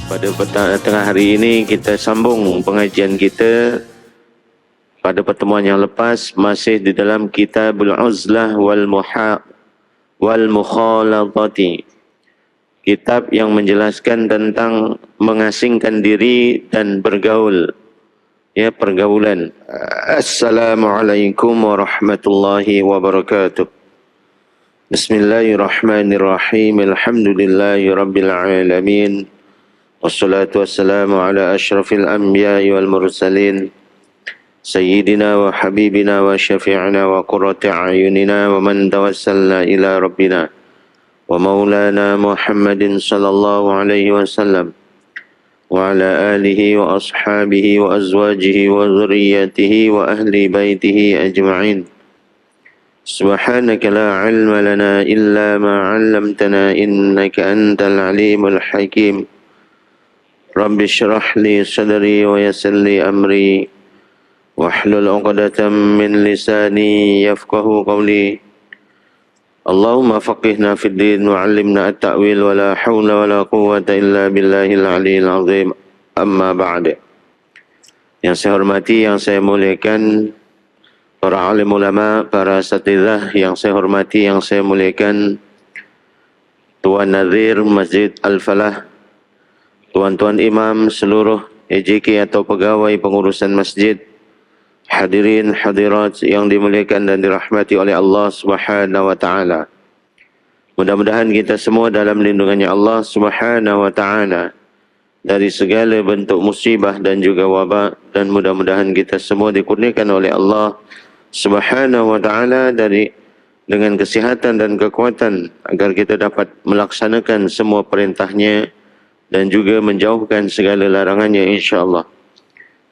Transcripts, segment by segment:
Pada tengah hari ini kita sambung pengajian kita. Pada pertemuan yang lepas masih di dalam Kitabul Uzlah wal Mukhalatati. Kitab yang menjelaskan tentang mengasingkan diri dan bergaul. Ya, pergaulan. Assalamualaikum warahmatullahi wabarakatuh. Bismillahirrahmanirrahim. Alhamdulillahi rabbil alamin. Wassalatu wassalamu ala ashrafil anbiya'i wal mursalin. Sayyidina wa habibina wa syafi'ina wa qurrati a'yunina wa man tawassalna ila rabbina wa maulana Muhammadin sallallahu alaihi wasallam wa ala alihi wa ashabihi wa azwajihi wa dhurriyyatihi wa ahli baitihi ajma'in. Subhanaka la ilma lana illa ma 'allamtana innaka antal alimul hakim. Rabbi shrah li sadri wa yassir li amri wahlul 'uqdatam min lisani yafqahu qawli. Allahumma faqihna fid din wa 'allimna at-ta'wil wa la hawla wa la quwwata illa billahil 'aliyyil 'azim. Amma ba'd. Yang saya hormati, yang saya muliakan para alim ulama, para asatidzah yang saya hormati, yang saya muliakan, Tuan Nazir Masjid Al-Falah, tuan-tuan imam, seluruh EJK atau pegawai pengurusan masjid, hadirin hadirat yang dimuliakan dan dirahmati oleh Allah Subhanahu wa taala. Mudah-mudahan kita semua dalam lindungannya Allah Subhanahu wa taala dari segala bentuk musibah dan juga wabak, dan mudah-mudahan kita semua dikurniakan oleh Allah Subhanahu wa taala dengan kesihatan dan kekuatan agar kita dapat melaksanakan semua perintahnya dan juga menjauhkan segala larangannya insya-Allah.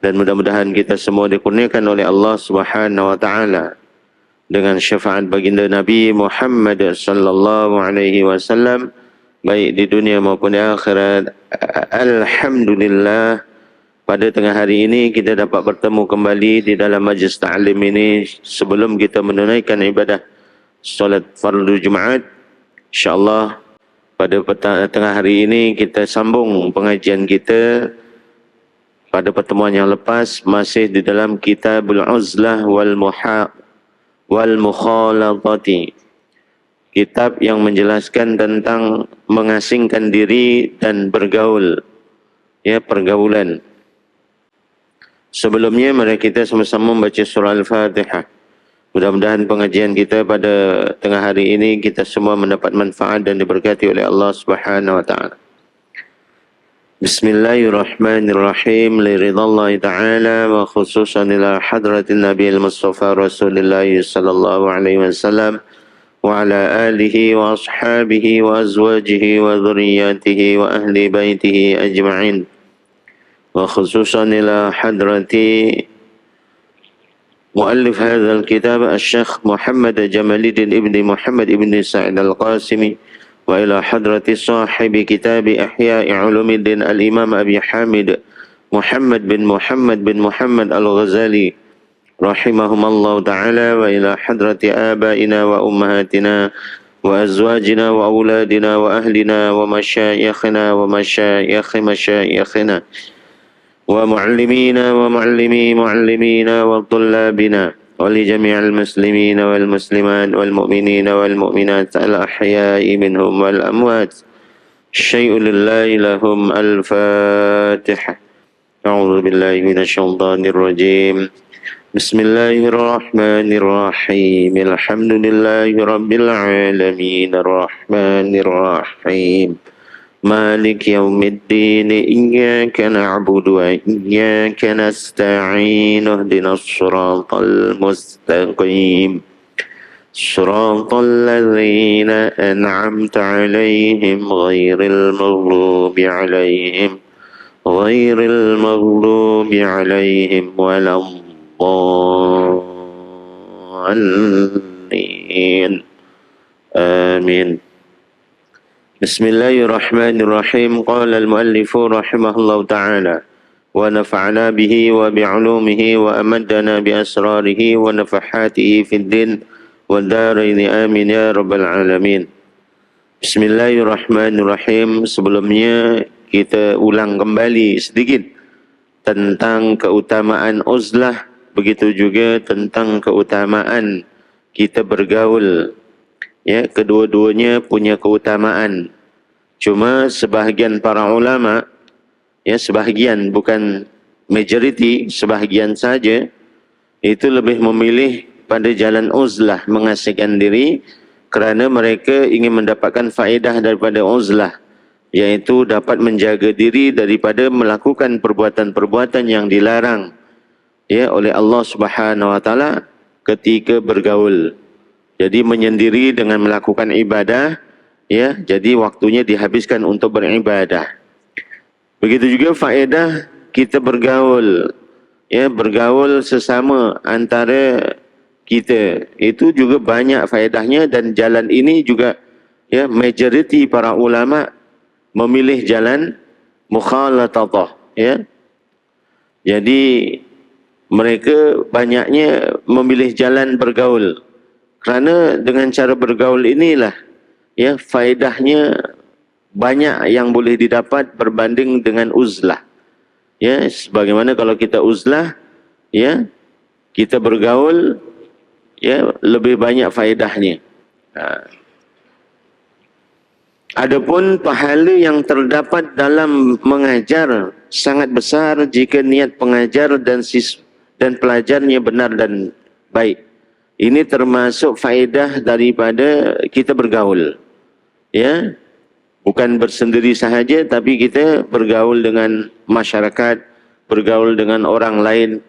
Dan mudah-mudahan kita semua dikurniakan oleh Allah Subhanahu wa taala dengan syafaat baginda Nabi Muhammad sallallahu alaihi wasallam baik di dunia maupun di akhirat. Alhamdulillah, pada tengah hari ini kita dapat bertemu kembali di dalam majlis ta'lim ini sebelum kita menunaikan ibadah solat fardu Jumaat. Insya-Allah pada tengah hari ini kita sambung pengajian kita. Pada pertemuan yang lepas masih di dalam Kitabul Uzlah wal Mukhalatati. Kitab yang menjelaskan tentang mengasingkan diri dan bergaul. Ya, pergaulan. Sebelumnya mari kita sama-sama membaca surah Al-Fatihah. Mudah-mudahan pengajian kita pada tengah hari ini kita semua mendapat manfaat dan diberkati oleh Allah Subhanahu wa taala. Bismillahirrahmanirrahim. Liridhallahi ta'ala wa khususan ila hadratin Nabi al-Mustafa Rasulullah sallallahu alaihi wasallam wa ala alihi wa ashabihi wa azwajihi wa dhurriyyatihi wa ahli baitihi ajma'in. Wa khususan ila hadrati muallif hadzal kitab Asy-Syaikh Muhammad Jamaluddin ibni Muhammad ibni Sa'id Al-Qasimi wa ila hadrati sahibi kitab Ihya Ulumuddin al-Imam Abi Hamid Muhammad bin Muhammad Al-Ghazali rahimahumallahu ta'ala wa ila hadrati abaina wa ummahatina wa azwajina wa auladina wa ahlina wa masyayikhina wa masyayikhina wa muallimina wa muallimina wa tullabina wa li jami'il muslimina wal muslimat wal mu'minina wal mu'minat al ahya'i minhum wal amwat. Syai'un lillahi lahum. Al-Fatihah. A'udzu billahi minasyaitonir rajim. Bismillahirrahmanirrahim. Alhamdulillahi rabbil alamin. Arrahmanir rahim. مالك يوم الدين إياك نعبد وإياك نستعين اهدنا الصراط المستقيم صراط الذين أنعمت عليهم غير المغضوب عليهم ولا الضالين. آمين. Bismillahirrahmanirrahim. Qala al-muallifu rahimahullahu ta'ala wa nafa'ana bihi wa bi'ulumihi wa amaddana bi asrarihi wa nafahatihi fid din wa daraini amin ya rabbal alamin. Bismillahirrahmanirrahim. Sebelumnya kita ulang kembali sedikit tentang keutamaan uzlah, begitu juga tentang keutamaan kita bergaul. Ya, kedua-duanya punya keutamaan. Cuma sebahagian para ulama, ya sebahagian bukan majoriti, sebahagian saja itu lebih memilih pada jalan uzlah, mengasingkan diri, kerana mereka ingin mendapatkan faedah daripada uzlah, yaitu dapat menjaga diri daripada melakukan perbuatan-perbuatan yang dilarang ya oleh Allah Subhanahu wa taala ketika bergaul. Jadi menyendiri dengan melakukan ibadah, ya, jadi waktunya dihabiskan untuk beribadah. Begitu juga faedah kita bergaul, ya, bergaul sesama antara kita, itu juga banyak faedahnya. Dan jalan ini juga, ya, majoriti para ulama memilih jalan mukhalatah, ya. Jadi mereka banyaknya memilih jalan bergaul, kerana dengan cara bergaul inilah, ya, faedahnya banyak yang boleh didapat berbanding dengan uzlah. Ya, sebagaimana kalau kita uzlah, ya, kita bergaul, ya, lebih banyak faedahnya. Adapun pahala yang terdapat dalam mengajar sangat besar jika niat pengajar dan pelajarnya benar dan baik. Ini termasuk faedah daripada kita bergaul. Ya, bukan bersendiri sahaja, tapi kita bergaul dengan masyarakat, bergaul dengan orang lain,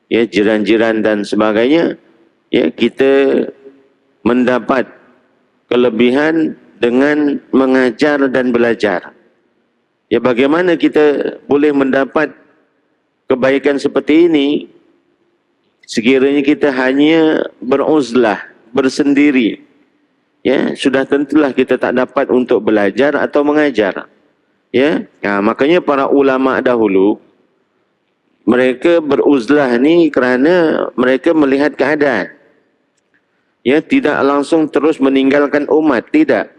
ya, jiran-jiran dan sebagainya. Ya, kita mendapat kelebihan dengan mengajar dan belajar. Ya, bagaimana kita boleh mendapat kebaikan seperti ini sekiranya kita hanya beruzlah, bersendiri? Ya, sudah tentulah kita tak dapat untuk belajar atau mengajar. Ya, makanya para ulama dahulu mereka beruzlah ni kerana mereka melihat keadaan. Ya, tidak langsung terus meninggalkan umat, tidak.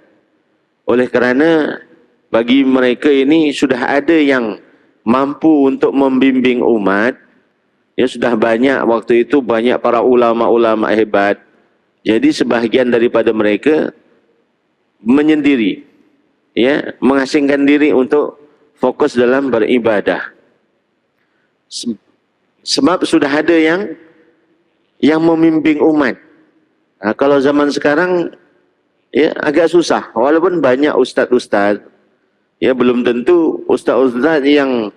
Oleh kerana bagi mereka ini sudah ada yang mampu untuk membimbing umat. Ya, sudah banyak waktu itu, banyak para ulama-ulama hebat. Jadi sebahagian daripada mereka menyendiri, ya, mengasingkan diri untuk fokus dalam beribadah. Sebab sudah ada yang membimbing umat. Kalau zaman sekarang, ya, agak susah. Walaupun banyak ustaz-ustaz, ya, belum tentu ustaz-ustaz yang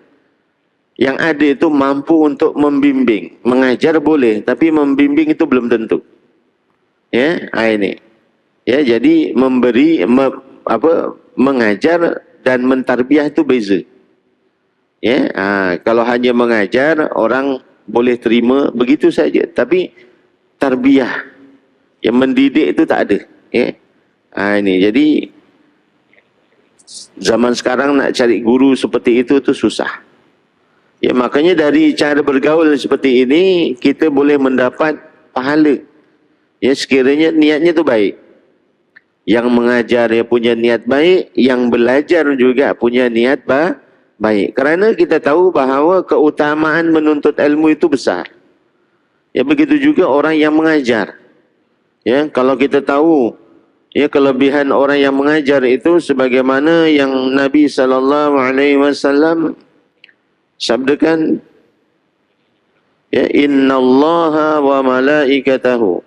ada itu mampu untuk membimbing. Mengajar boleh, tapi membimbing itu belum tentu. Ya, ini. Ya, jadi mengajar dan mentarbiyah itu beza. Ya, kalau hanya mengajar, orang boleh terima begitu saja. Tapi tarbiyah, yang mendidik itu tak ada. Ya, ini. Jadi zaman sekarang nak cari guru seperti itu susah. Ya, makanya dari cara bergaul seperti ini kita boleh mendapat pahala. Ya, sekiranya niatnya itu baik. Yang mengajar ya punya niat baik, yang belajar juga punya niat baik. Kerana kita tahu bahawa keutamaan menuntut ilmu itu besar. Ya, begitu juga orang yang mengajar. Ya, kalau kita tahu, ya, kelebihan orang yang mengajar itu sebagaimana yang Nabi SAW sabdakan, ya, innallaha wa malaikatahu,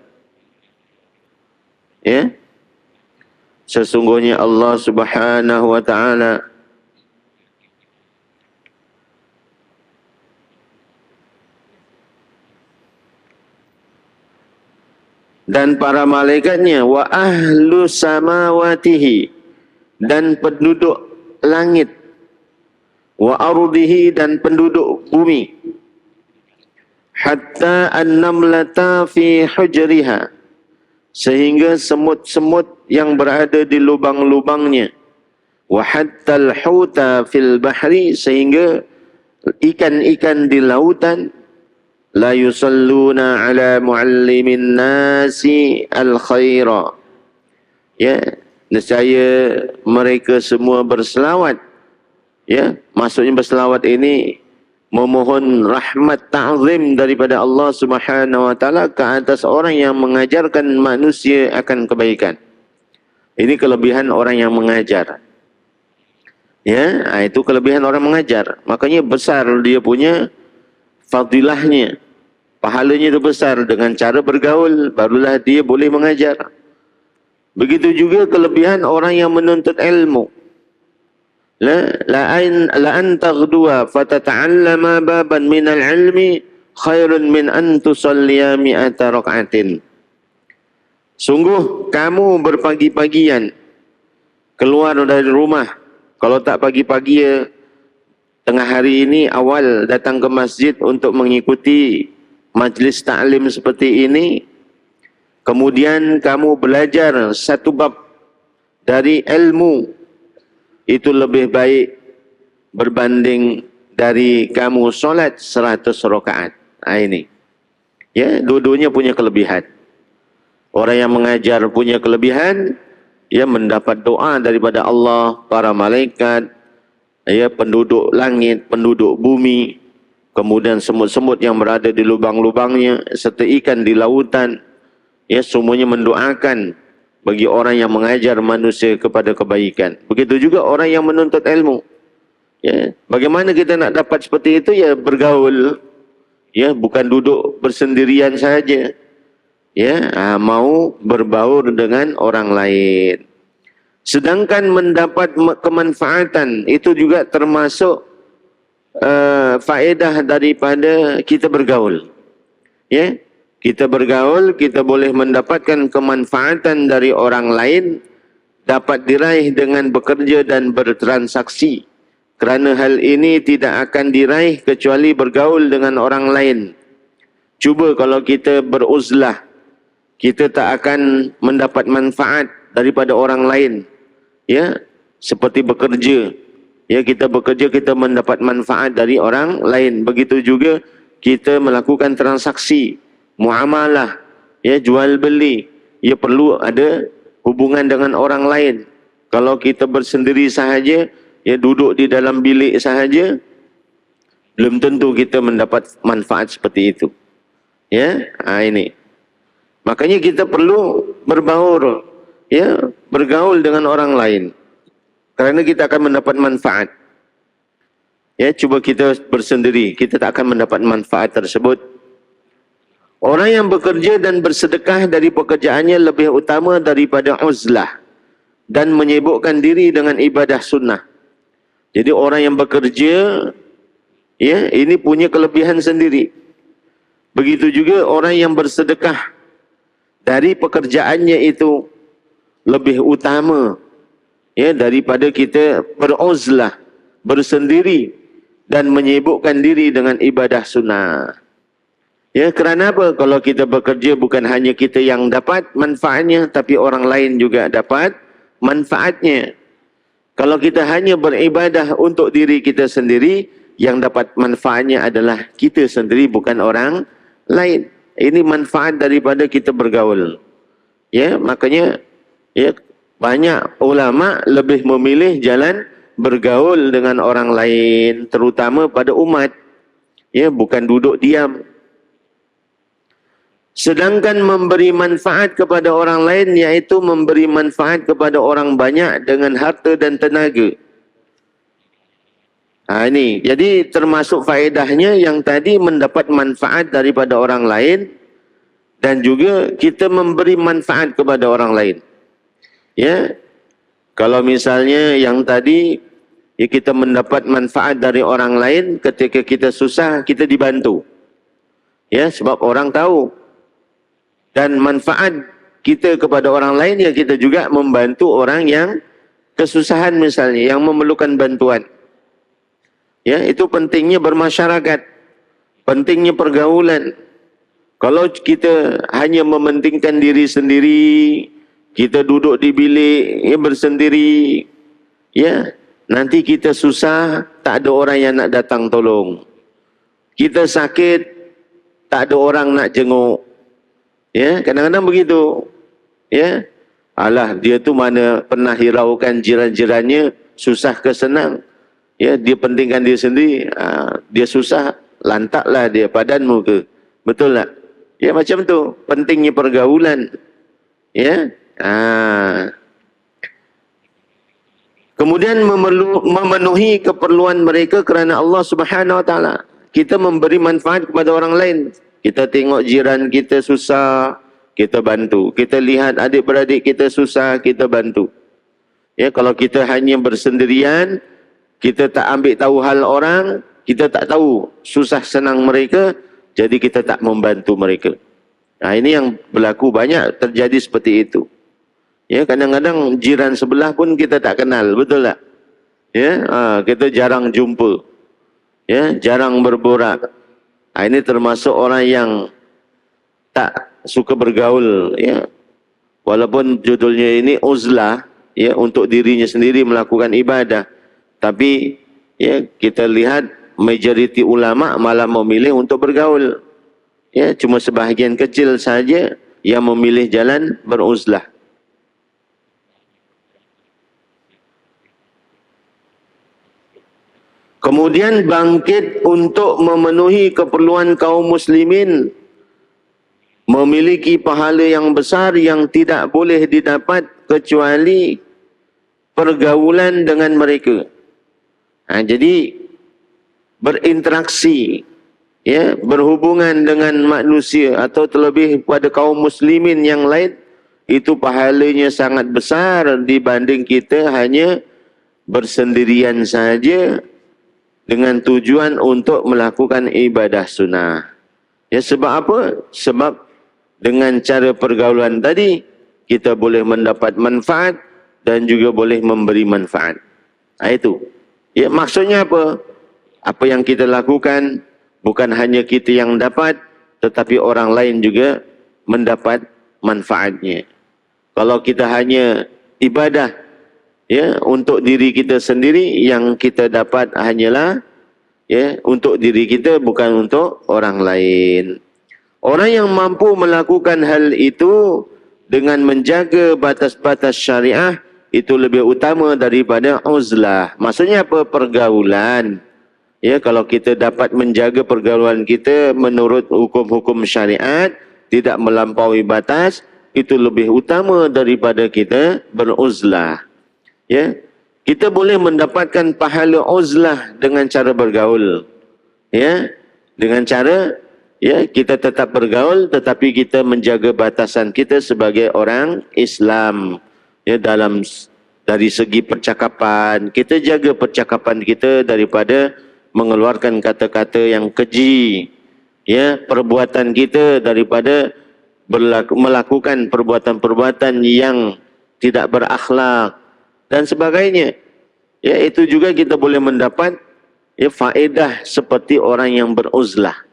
ya, sesungguhnya Allah Subhanahu wa taala dan para malaikatnya, wa ahlu samawatihi, dan penduduk langit, wa ardihi, dan penduduk bumi, hatta an-namlata fi hujriha, sehingga semut-semut yang berada di lubang-lubangnya, wa hatta al-huta fil bahri, sehingga ikan-ikan di lautan, la yusalluna ala muallimin nasi al-khaira, ya, nescaya mereka semua berselawat Ya, maksudnya berselawat ini memohon rahmat ta'zim daripada Allah Subhanahu wa taala ke atas orang yang mengajarkan manusia akan kebaikan. Ini kelebihan orang yang mengajar. Ya, itu kelebihan orang mengajar. Makanya besar dia punya fadilahnya. Pahalanya itu besar. Dengan cara bergaul, barulah dia boleh mengajar. Begitu juga kelebihan orang yang menuntut ilmu. La an taghduwa fatata'allama baban minal ilmi khairun min an tusalliya mi'ata raka'atin. Sungguh kamu berpagi-pagian keluar dari rumah. Kalau tak pagi-pagi ya, tengah hari ini awal datang ke masjid untuk mengikuti majlis ta'lim seperti ini. Kemudian kamu belajar satu bab dari ilmu. Itu lebih baik berbanding dari kamu solat 100 rakaat. Ini. Ya, dua-duanya punya kelebihan. Orang yang mengajar punya kelebihan, ia mendapat doa daripada Allah, para malaikat, ya, penduduk langit, penduduk bumi, kemudian semut-semut yang berada di lubang-lubangnya, serta ikan di lautan, ya, semuanya mendoakan bagi orang yang mengajar manusia kepada kebaikan. Begitu juga orang yang menuntut ilmu. Ya, bagaimana kita nak dapat seperti itu? Ya, bergaul. Ya, bukan duduk bersendirian saja. Ya, mau berbaur dengan orang lain. Sedangkan mendapat kemanfaatan itu juga termasuk faedah daripada kita bergaul. Ya, kita bergaul, kita boleh mendapatkan kemanfaatan dari orang lain, dapat diraih dengan bekerja dan bertransaksi. Kerana hal ini tidak akan diraih kecuali bergaul dengan orang lain. Cuba kalau kita beruzlah, kita tak akan mendapat manfaat daripada orang lain. Ya, seperti bekerja. Ya, kita bekerja, kita mendapat manfaat dari orang lain. Begitu juga kita melakukan transaksi, muamalah, ya, jual beli. Ya, perlu ada hubungan dengan orang lain. Kalau kita bersendiri sahaja, ya, duduk di dalam bilik sahaja, belum tentu kita mendapat manfaat seperti itu. Ya, ini. Makanya kita perlu berbaur, ya, bergaul dengan orang lain. Kerana kita akan mendapat manfaat. Ya, cuba kita bersendiri, kita tak akan mendapat manfaat tersebut. Orang yang bekerja dan bersedekah dari pekerjaannya lebih utama daripada uzlah dan menyibukkan diri dengan ibadah sunnah. Jadi orang yang bekerja, ya, ini punya kelebihan sendiri. Begitu juga orang yang bersedekah dari pekerjaannya itu lebih utama, ya, daripada kita beruzlah, bersendiri dan menyibukkan diri dengan ibadah sunnah. Ya, kerana apa? Kalau kita bekerja bukan hanya kita yang dapat manfaatnya, tapi orang lain juga dapat manfaatnya. Kalau kita hanya beribadah untuk diri kita sendiri, yang dapat manfaatnya adalah kita sendiri, bukan orang lain. Ini manfaat daripada kita bergaul. Ya, makanya, ya, banyak ulama lebih memilih jalan bergaul dengan orang lain, terutama pada umat. Ya, bukan duduk diam. Sedangkan memberi manfaat kepada orang lain, yaitu memberi manfaat kepada orang banyak dengan harta dan tenaga. Ini, jadi termasuk faedahnya yang tadi mendapat manfaat daripada orang lain dan juga kita memberi manfaat kepada orang lain. Ya, kalau misalnya yang tadi, ya, kita mendapat manfaat dari orang lain ketika kita susah, kita dibantu. Ya, sebab orang tahu. Dan manfaat kita kepada orang lain, ya, kita juga membantu orang yang kesusahan misalnya, yang memerlukan bantuan. Ya, itu pentingnya bermasyarakat, pentingnya pergaulan. Kalau kita hanya mementingkan diri sendiri, kita duduk di bilik, ya, bersendiri, ya, nanti kita susah, tak ada orang yang nak datang tolong. Kita sakit, tak ada orang nak jenguk. Ya, kadang-kadang begitu. Ya, alah, dia tu mana pernah hiraukan jiran-jirannya, susah ke senang. Ya, dia pentingkan dia sendiri, dia susah, lantaklah dia padanmu ke. Betul tak? Ya, macam tu. Pentingnya pergaulan. Ya. Kemudian memenuhi keperluan mereka kerana Allah Subhanahu Wa Taala. Kita memberi manfaat kepada orang lain. Kita tengok jiran kita susah, kita bantu. Kita lihat adik-beradik kita susah, kita bantu. Ya, kalau kita hanya bersendirian, kita tak ambil tahu hal orang, kita tak tahu susah senang mereka, jadi kita tak membantu mereka. Nah, ini yang berlaku banyak terjadi seperti itu. Ya, kadang-kadang jiran sebelah pun kita tak kenal, betul tak? Ya, kita jarang jumpa. Ya, jarang berborak. Nah, ini termasuk orang yang tak suka bergaul, ya. Walaupun judulnya ini uzlah, ya, untuk dirinya sendiri melakukan ibadah. Tapi ya, kita lihat majoriti ulama malah memilih untuk bergaul. Ya, cuma sebahagian kecil saja yang memilih jalan beruzlah. Kemudian bangkit untuk memenuhi keperluan kaum muslimin, memiliki pahala yang besar yang tidak boleh didapat kecuali pergaulan dengan mereka. Jadi berinteraksi, ya, berhubungan dengan manusia atau terlebih pada kaum muslimin yang lain, itu pahalanya sangat besar dibanding kita hanya bersendirian saja dengan tujuan untuk melakukan ibadah sunnah. Ya, sebab apa? Sebab dengan cara pergaulan tadi kita boleh mendapat manfaat dan juga boleh memberi manfaat. Itu. Ya, maksudnya apa? Apa yang kita lakukan bukan hanya kita yang dapat, tetapi orang lain juga mendapat manfaatnya. Kalau kita hanya ibadah, ya, untuk diri kita sendiri, yang kita dapat hanyalah, ya, untuk diri kita, bukan untuk orang lain. Orang yang mampu melakukan hal itu dengan menjaga batas-batas syariah, itu lebih utama daripada uzlah. Maksudnya apa? Pergaulan. Ya, kalau kita dapat menjaga pergaulan kita menurut hukum-hukum syariat, tidak melampaui batas, itu lebih utama daripada kita beruzlah. Ya, kita boleh mendapatkan pahala uzlah dengan cara bergaul. Ya, dengan cara, ya, kita tetap bergaul tetapi kita menjaga batasan kita sebagai orang Islam. Ya, dari segi percakapan, kita jaga percakapan kita daripada mengeluarkan kata-kata yang keji. Ya, perbuatan kita daripada melakukan perbuatan-perbuatan yang tidak berakhlak dan sebagainya. Ya, itu juga kita boleh mendapat, ya, faedah seperti orang yang beruzlah.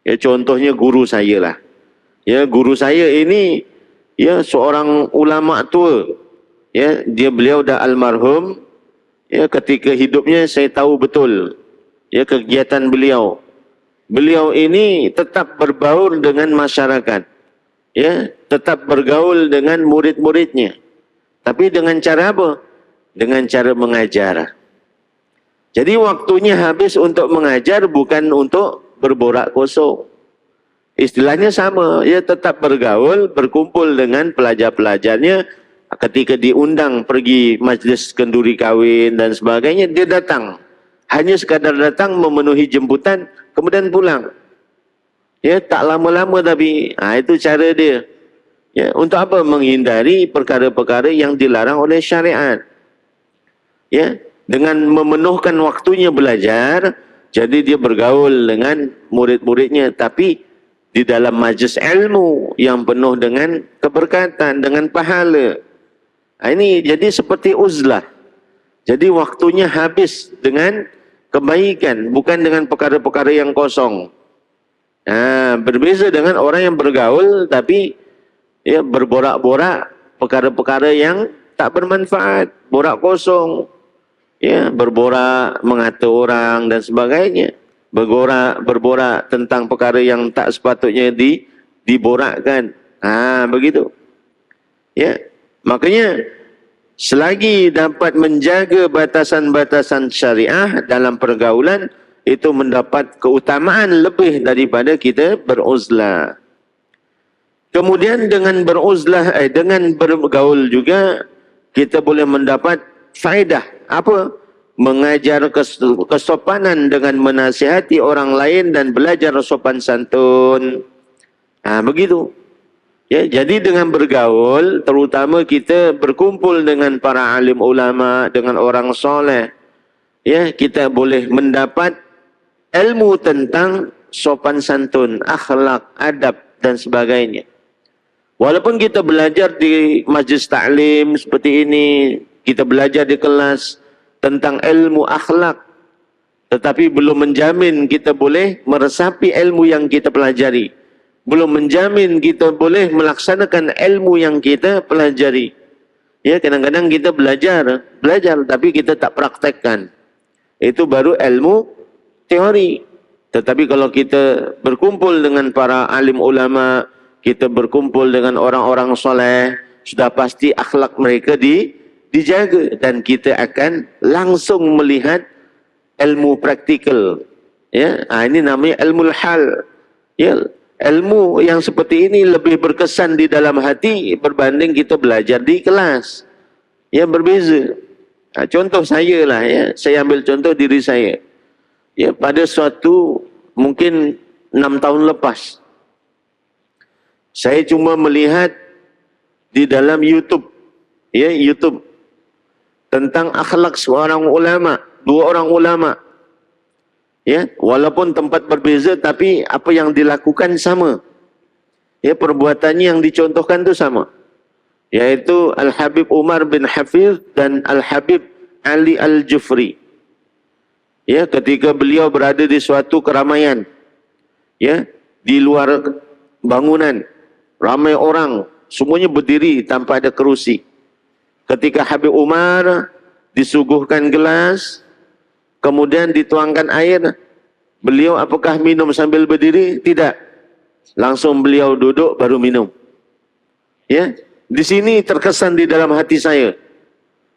Ya, contohnya guru saya lah. Ya, guru saya ini, ya, seorang ulama tua. Ya, beliau dah almarhum. Ya, ketika hidupnya saya tahu betul, ya, kegiatan beliau. Beliau ini tetap berbaur dengan masyarakat. Ya, tetap bergaul dengan murid-muridnya. Tapi dengan cara apa? Dengan cara mengajar. Jadi waktunya habis untuk mengajar, bukan untuk berborak kosong. Istilahnya sama, ya, tetap bergaul, berkumpul dengan pelajar-pelajarnya. Ketika diundang pergi majlis kenduri kahwin dan sebagainya, dia datang. Hanya sekadar datang memenuhi jemputan, kemudian pulang. Ya, tak lama-lama tapi. Itu cara dia. Ya, untuk apa? Menghindari perkara-perkara yang dilarang oleh syariat. Ya, dengan memenuhkan waktunya belajar, jadi dia bergaul dengan murid-muridnya, tapi di dalam majlis ilmu yang penuh dengan keberkatan, dengan pahala. Ini jadi seperti uzlah. Jadi waktunya habis dengan kebaikan, bukan dengan perkara-perkara yang kosong. Berbeza dengan orang yang bergaul tapi, ya, berborak-borak perkara-perkara yang tak bermanfaat, borak kosong. Ya, berborak mengata orang dan sebagainya. Berborak tentang perkara yang tak sepatutnya diborakkan. Begitu. Ya, makanya selagi dapat menjaga batasan-batasan syariah dalam pergaulan, itu mendapat keutamaan lebih daripada kita beruzlah. Kemudian dengan dengan bergaul juga kita boleh mendapat faedah. Apa? Mengajar kesopanan dengan menasihati orang lain dan belajar sopan santun. Begitu. Ya, jadi dengan bergaul, terutama kita berkumpul dengan para alim ulama, dengan orang soleh, ya, kita boleh mendapat ilmu tentang sopan santun, akhlak, adab dan sebagainya. Walaupun kita belajar di majlis ta'lim seperti ini, kita belajar di kelas tentang ilmu akhlak, tetapi belum menjamin kita boleh meresapi ilmu yang kita pelajari. Belum menjamin kita boleh melaksanakan ilmu yang kita pelajari. Ya, kadang-kadang kita belajar, tapi kita tak praktekkan. Itu baru ilmu teori. Tetapi kalau kita berkumpul dengan para alim ulama, kita berkumpul dengan orang-orang soleh, sudah pasti akhlak mereka dijaga dan kita akan langsung melihat ilmu praktikal. Ya, ini namanya ilmu hal. Ya, ilmu yang seperti ini lebih berkesan di dalam hati berbanding kita belajar di kelas. Ya, berbeza. Contoh saya lah, ya, saya ambil contoh diri saya. Ya, pada suatu mungkin 6 tahun lepas, saya cuma melihat di dalam YouTube, ya, YouTube tentang akhlak seorang ulama, 2 orang ulama. Ya, walaupun tempat berbeza tapi apa yang dilakukan sama. Ya, perbuatannya yang dicontohkan itu sama. Yaitu Al-Habib Umar bin Hafiz dan Al-Habib Ali Al-Jufri. Ya, ketika beliau berada di suatu keramaian, ya, di luar bangunan, ramai orang, semuanya berdiri tanpa ada kerusi. Ketika Habib Umar disuguhkan gelas, kemudian dituangkan air, beliau apakah minum sambil berdiri? Tidak. Langsung beliau duduk baru minum. Ya, di sini terkesan di dalam hati saya.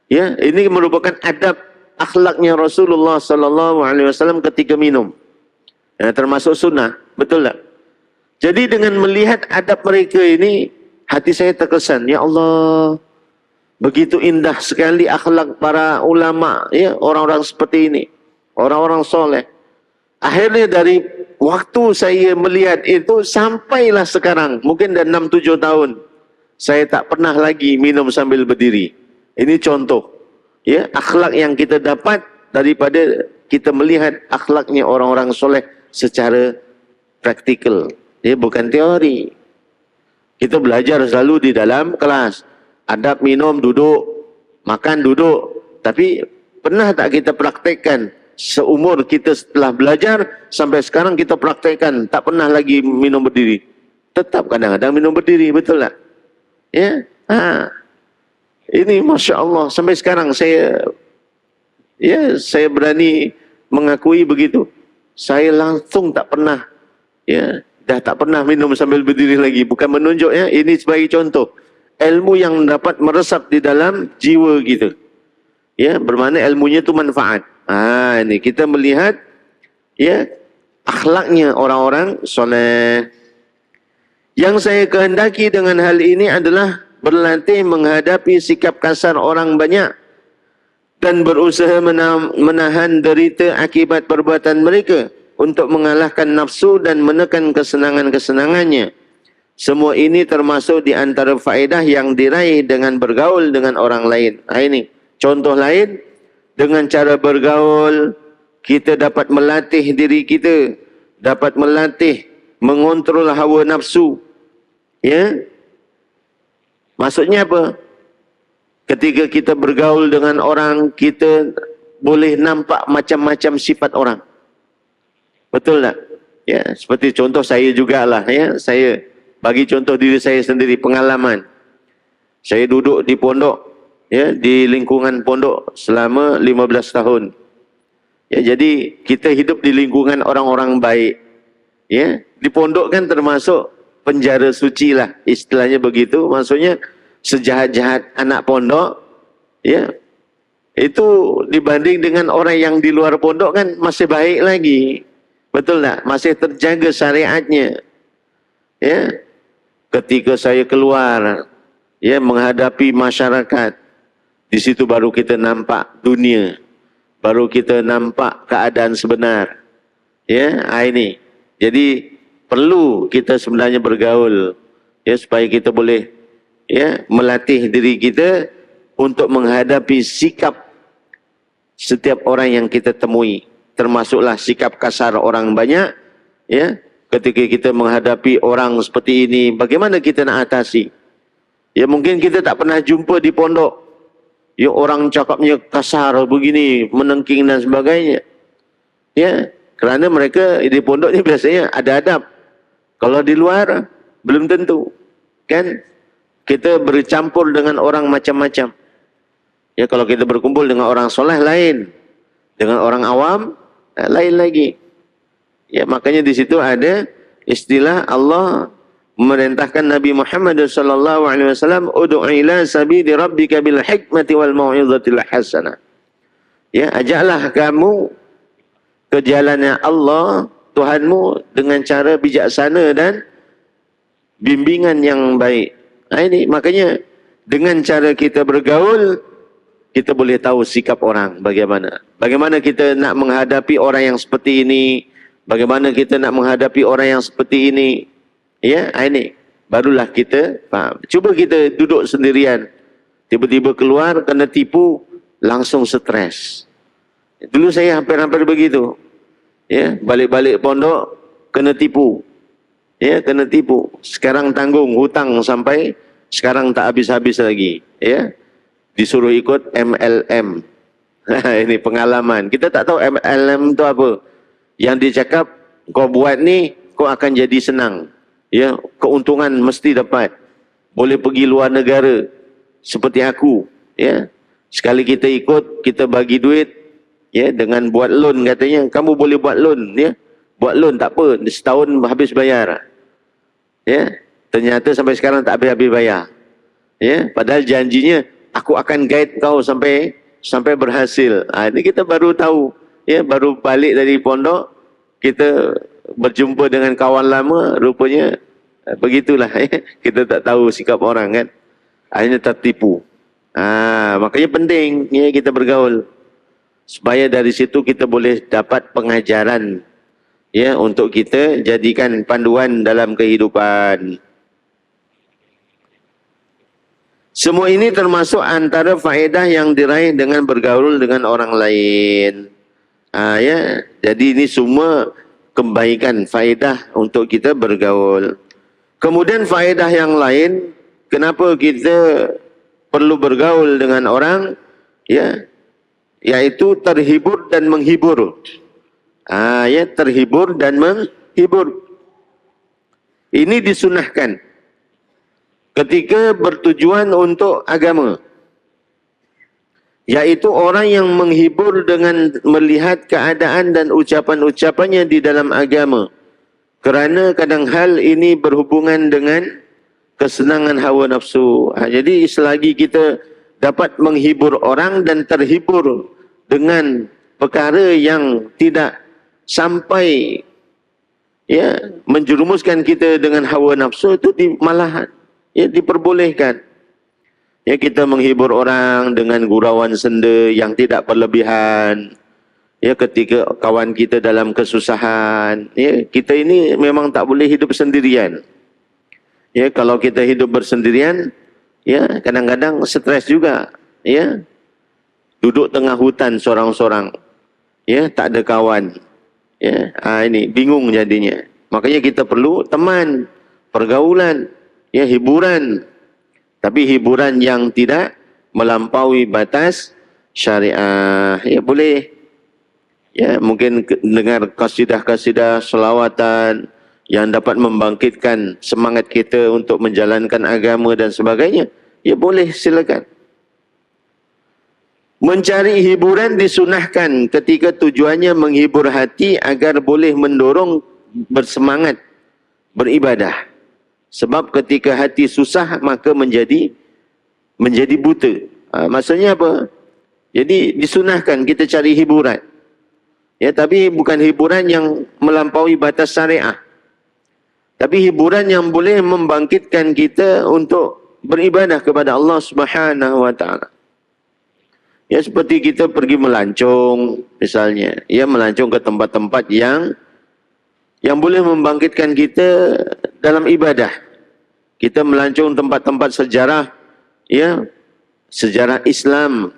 Ya, ini merupakan adab akhlaknya Rasulullah sallallahu alaihi wasallam ketika minum. Ya, termasuk sunnah, betul tak? Jadi dengan melihat adab mereka ini, hati saya terkesan, ya Allah, begitu indah sekali akhlak para ulama, ya, orang-orang seperti ini, orang-orang soleh. Akhirnya dari waktu saya melihat itu sampailah sekarang, mungkin dah 6-7 tahun, saya tak pernah lagi minum sambil berdiri. Ini contoh, ya, akhlak yang kita dapat daripada kita melihat akhlaknya orang-orang soleh secara praktikal. Ya, bukan teori. Kita belajar selalu di dalam kelas. Adab minum duduk, makan duduk. Tapi pernah tak kita praktekkan seumur kita setelah belajar sampai sekarang kita praktekkan, tak pernah lagi minum berdiri. Tetap kadang-kadang minum berdiri, betul tak? Ya, ini Masya Allah sampai sekarang saya berani mengakui begitu. Saya langsung tak pernah, ya, dah tak pernah minum sambil berdiri lagi. Bukan menunjuk, ya, ini sebagai contoh. Ilmu yang dapat meresap di dalam jiwa kita. Ya, bermakna ilmunya itu manfaat. Ini kita melihat, ya, akhlaknya orang-orang soleh. Yang saya kehendaki dengan hal ini adalah berlatih menghadapi sikap kasar orang banyak dan berusaha menahan derita akibat perbuatan mereka untuk mengalahkan nafsu dan menekan kesenangan-kesenangannya. Semua ini termasuk di antara faedah yang diraih dengan bergaul dengan orang lain. Ini contoh lain, dengan cara bergaul kita dapat melatih diri kita, dapat melatih mengontrol hawa nafsu. Ya, maksudnya apa? Ketika kita bergaul dengan orang, kita boleh nampak macam-macam sifat orang. Betul tak? Ya, seperti contoh saya jugalah, ya. Saya bagi contoh diri saya sendiri, pengalaman. Saya duduk di pondok, ya, di lingkungan pondok selama 15 tahun. Ya, jadi kita hidup di lingkungan orang-orang baik. Ya, di pondok kan termasuk penjara suci lah, istilahnya begitu. Maksudnya sejahat-jahat anak pondok, Ya, itu dibanding dengan orang yang di luar pondok kan masih baik lagi. Betul tak? Masih terjaga syariatnya. Ya, ketika saya keluar, ya, menghadapi masyarakat, di situ baru kita nampak dunia, baru kita nampak keadaan sebenar. Ya, ini. Jadi perlu kita sebenarnya bergaul, ya, supaya kita boleh, ya, melatih diri kita untuk menghadapi sikap setiap orang yang kita temui, termasuklah sikap kasar orang banyak. Ya, ketika kita menghadapi orang seperti ini, bagaimana kita nak atasi? Ya, mungkin kita tak pernah jumpa di pondok, ya, orang cakapnya kasar begini, menengking dan sebagainya. Ya, kerana mereka di pondok ni biasanya ada adab. Kalau di luar belum tentu. Kan kita bercampur dengan orang macam-macam. Ya, kalau kita berkumpul dengan orang soleh lain, dengan orang awam lain lagi. Ya, makanya di situ ada istilah Allah memerintahkan Nabi Muhammad sallallahu alaihi wasallam, ud'u ila sabili rabbika bil hikmati wal mau'izatil hasanah. Ya, ajaklah kamu ke jalannya Allah Tuhanmu dengan cara bijaksana dan bimbingan yang baik. Ini makanya dengan cara kita bergaul, kita boleh tahu sikap orang bagaimana. Bagaimana kita nak menghadapi orang yang seperti ini, bagaimana kita nak menghadapi orang yang seperti ini. Ya, ini barulah kita faham. Cuba kita duduk sendirian, tiba-tiba keluar kena tipu, langsung stres. Dulu saya hampir-hampir begitu. Ya, balik-balik pondok kena tipu. Ya, kena tipu. Sekarang tanggung hutang sampai sekarang tak habis-habis lagi. Ya, disuruh ikut MLM. Ini pengalaman. Kita tak tahu MLM itu apa. Yang dia cakap, kau buat ni, kau akan jadi senang. Ya, keuntungan mesti dapat. Boleh pergi luar negara seperti aku. Ya, sekali kita ikut, kita bagi duit. Ya, dengan buat loan katanya, kamu boleh buat loan. Ya, buat loan tak apa, setahun habis bayar. Ya, ternyata sampai sekarang tak habis-habis bayar. Ya, padahal janjinya, aku akan guide kau sampai berhasil. Ini kita baru tahu. Ya, baru balik dari pondok, kita berjumpa dengan kawan lama, rupanya begitulah. Ya. Kita tak tahu sikap orang kan. Akhirnya tertipu. Makanya penting ya, kita bergaul. Supaya dari situ kita boleh dapat pengajaran. Ya, untuk kita jadikan panduan dalam kehidupan. Semua ini termasuk antara faedah yang diraih dengan bergaul dengan orang lain. Ya, jadi ini semua kebaikan, faedah untuk kita bergaul. Kemudian faedah yang lain, kenapa kita perlu bergaul dengan orang? Ya, yaitu terhibur dan menghibur. Ya, terhibur dan menghibur. Ini disunahkan ketika bertujuan untuk agama, yaitu orang yang menghibur dengan melihat keadaan dan ucapan-ucapannya di dalam agama, kerana kadang hal ini berhubungan dengan kesenangan hawa nafsu. Jadi selagi kita dapat menghibur orang dan terhibur dengan perkara yang tidak sampai ya menjerumuskan kita dengan hawa nafsu, itu malahan ya diperbolehkan. Ya, kita menghibur orang dengan gurauan senda yang tidak berlebihan. Ya, ketika kawan kita dalam kesusahan, ya, kita ini memang tak boleh hidup sendirian. Ya, kalau kita hidup bersendirian, ya, kadang-kadang stres juga. Ya, duduk tengah hutan sorang-sorang. Ya, tak ada kawan. Ya, ini bingung jadinya. Makanya kita perlu teman, pergaulan, ya, hiburan. Tapi hiburan yang tidak melampaui batas syariah. Ya, boleh. Ya, mungkin dengar kasidah-kasidah selawatan yang dapat membangkitkan semangat kita untuk menjalankan agama dan sebagainya. Ya, boleh, silakan. Mencari hiburan disunahkan ketika tujuannya menghibur hati agar boleh mendorong bersemangat beribadah. Sebab ketika hati susah maka menjadi buta. Maksudnya apa? Jadi disunahkan kita cari hiburan. Ya, tapi bukan hiburan yang melampaui batas syariah. Tapi hiburan yang boleh membangkitkan kita untuk beribadah kepada Allah Subhanahu wa taala. Ya, seperti kita pergi melancong misalnya, ya, melancong ke tempat-tempat yang boleh membangkitkan kita dalam ibadah. Kita melancong tempat-tempat sejarah, ya, sejarah Islam,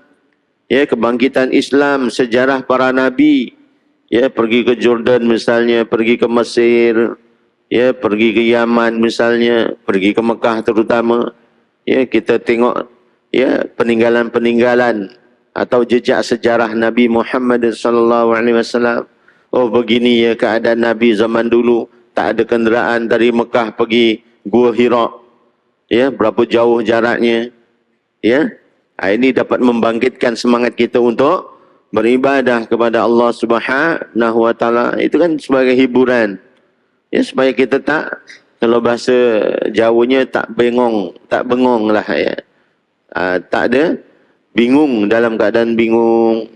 ya, kebangkitan Islam, sejarah para nabi, ya, pergi ke Jordan misalnya, pergi ke Mesir, ya, pergi ke Yaman misalnya, pergi ke Mekah terutama, ya, kita tengok, ya, peninggalan-peninggalan atau jejak sejarah Nabi Muhammad sallallahu alaihi wasallam. Oh, begini ya keadaan Nabi zaman dulu, tak ada kenderaan dari Mekah pergi Gua Hira. Ya, berapa jauh jaraknya. Ya. Ini dapat membangkitkan semangat kita untuk beribadah kepada Allah Subhanahu wa taala. Itu kan sebagai hiburan. Ya, supaya kita tak, kalau bahasa Jawanya, tak bengong lah, ya. Tak ada bingung, dalam keadaan bingung.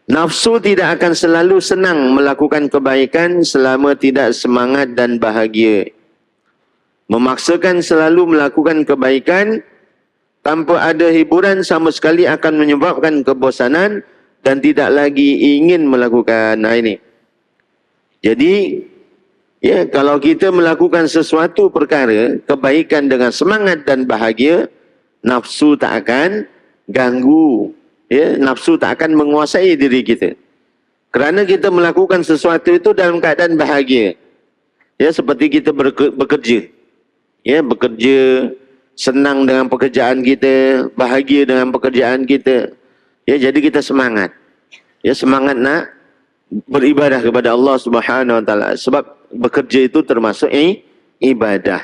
Nafsu tidak akan selalu senang melakukan kebaikan selama tidak semangat dan bahagia. Memaksakan selalu melakukan kebaikan tanpa ada hiburan sama sekali akan menyebabkan kebosanan dan tidak lagi ingin melakukan. Ini. Jadi, ya, kalau kita melakukan sesuatu perkara kebaikan dengan semangat dan bahagia, nafsu tak akan ganggu. Ya, nafsu tak akan menguasai diri kita. Kerana kita melakukan sesuatu itu dalam keadaan bahagia. Ya, seperti kita bekerja. Ya, bekerja, senang dengan pekerjaan kita, bahagia dengan pekerjaan kita. Ya, jadi kita semangat. Ya, semangat nak beribadah kepada Allah Subhanahu wa taala. Sebab bekerja itu termasuk ibadah.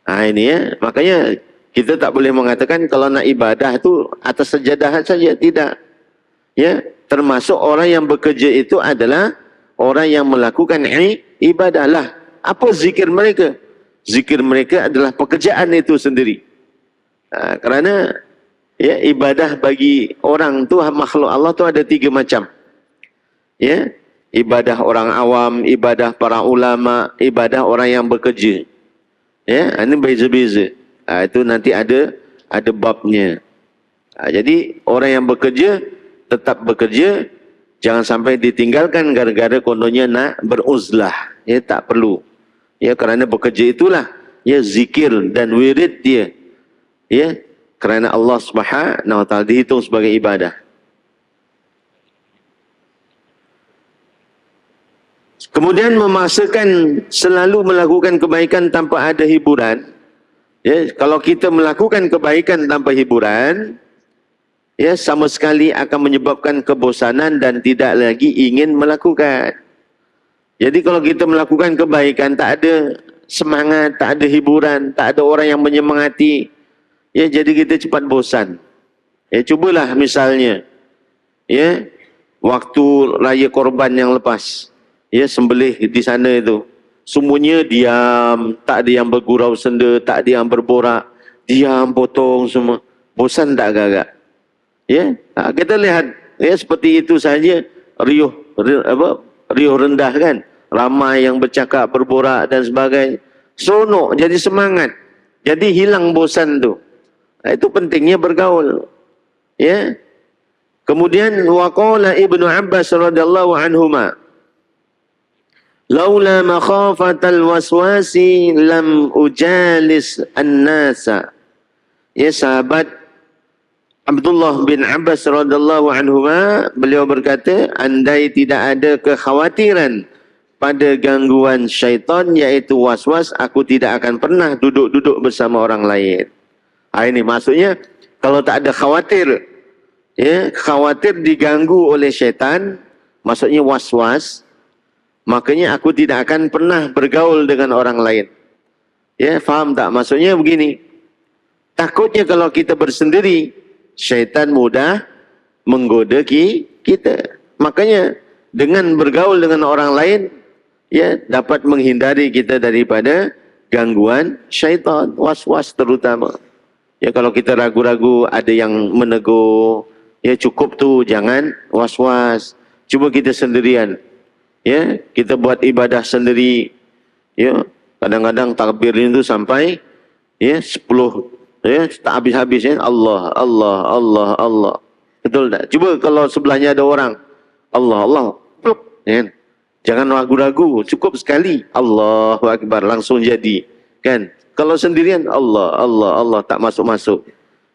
Ini ya, makanya kita tak boleh mengatakan kalau nak ibadah itu atas sejadah saja, tidak. Ya, termasuk orang yang bekerja itu adalah orang yang melakukan ibadah lah. Apa zikir mereka? Zikir mereka adalah pekerjaan itu sendiri. Kerana, ya, ibadah bagi orang tu, makhluk Allah tu ada 3 macam. Ya, ibadah orang awam, ibadah para ulama, ibadah orang yang bekerja. Ya, ini beza-beza. Itu nanti ada babnya. Jadi orang yang bekerja tetap bekerja, jangan sampai ditinggalkan gara-gara kononnya nak beruzlah. Ya, tak perlu. Ya, kerana bekerja itulah, ya, zikir dan wirid dia. Ya, kerana Allah Subhanahu wa taala dihitung sebagai ibadah. Kemudian memaksakan selalu melakukan kebaikan tanpa ada hiburan. Ya, kalau kita melakukan kebaikan tanpa hiburan, ya, sama sekali akan menyebabkan kebosanan dan tidak lagi ingin melakukan. Jadi kalau kita melakukan kebaikan, tak ada semangat, tak ada hiburan, tak ada orang yang menyemangati, ya, jadi kita cepat bosan. Ya, cubalah misalnya, ya, waktu raya korban yang lepas, ya, sembelih di sana itu, semuanya diam, tak ada yang bergurau senda, tak ada yang berborak, diam, potong semua. Bosan tak agak-agak? Ya, kita lihat, ya, seperti itu saja, riuh rendah kan, ramai yang bercakap, berborak dan sebagainya. Seronok, jadi semangat, jadi hilang bosan tu. Itu pentingnya bergaul. Ya. Kemudian waqala Ibnu Abbas radhiyallahu anhuma, laula makhafatal waswasi lam ujalis an-nasa. Ya, sahabat Abdullah bin Abbas radhiyallahu anhuma, beliau berkata, andai tidak ada kekhawatiran pada gangguan syaitan iaitu waswas, aku tidak akan pernah duduk-duduk bersama orang lain. Ini maksudnya kalau tak ada khawatir, ya, khawatir diganggu oleh syaitan, maksudnya waswas, makanya aku tidak akan pernah bergaul dengan orang lain. Ya, faham tak? Maksudnya begini, takutnya kalau kita bersendiri, syaitan mudah menggoda kita. Makanya dengan bergaul dengan orang lain, ya, dapat menghindari kita daripada gangguan syaitan, was-was terutama. Ya kalau kita ragu-ragu ada yang menegur, ya cukup tu, jangan was-was. Cuba kita sendirian. Ya, kita buat ibadah sendiri. Ya, kadang-kadang takbir itu sampai ya 10, ya tak habis-habis ya. Allah, Allah, Allah, Allah. Betul tak? Cuba kalau sebelahnya ada orang, Allah, Allah, pluk, ya. Jangan ragu-ragu, cukup sekali. Allahu Akbar, langsung jadi. Kan? Kalau sendirian, Allah, Allah, Allah, tak masuk-masuk.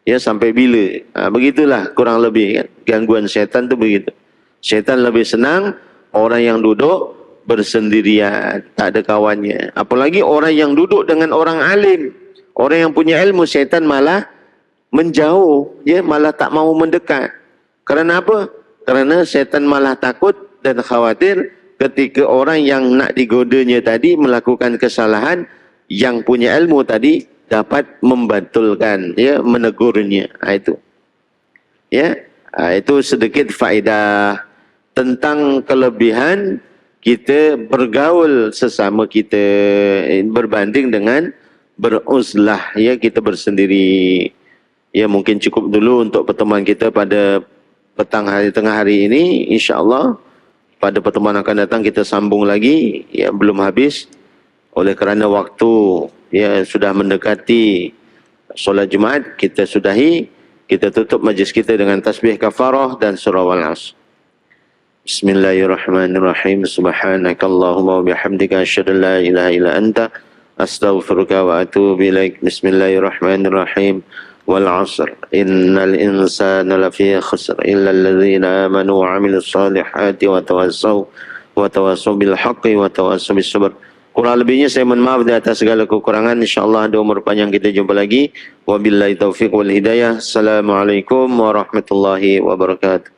Ya, sampai bila? Begitulah kurang lebih kan. Gangguan syaitan tu begitu. Syaitan lebih senang orang yang duduk bersendirian, tak ada kawannya. Apalagi orang yang duduk dengan orang alim. Orang yang punya ilmu, syaitan malah menjauh, ya, malah tak mau mendekat. Kerana apa? Kerana syaitan malah takut dan khawatir ketika orang yang nak digodanya tadi melakukan kesalahan, yang punya ilmu tadi dapat membantulkan, ya, menegurnya. Itu. Ya, itu sedikit faedah tentang kelebihan kita bergaul sesama kita berbanding dengan beruzlah, ya, kita bersendiri. Ya, mungkin cukup dulu untuk pertemuan kita pada petang hari, tengah hari ini. InsyaAllah pada pertemuan akan datang kita sambung lagi, ya, belum habis oleh kerana waktu, ya, sudah mendekati solat Jumaat. Kita sudahi, kita tutup majlis kita dengan tasbih kafarah dan surah Wal-Asr. Bismillahirrahmanirrahim. Subhanakallahumma wa bihamdika asyhadu an la ilaha illa anta astaghfiruka wa atubu ilaik. Bismillahirrahmanirrahim. Wal 'asr innal insana lafi khusr illa alladhina amanu wa 'amilus solihati wa tawassaw bil haqqi wa tawassaw bis sabr. Kurang lebihnya saya mohon maaf di atas segala kekurangan. InsyaAllah ada umur panjang kita jumpa lagi. Wabillahi taufiq wal hidayah. Assalamualaikum warahmatullahi wabarakatuh.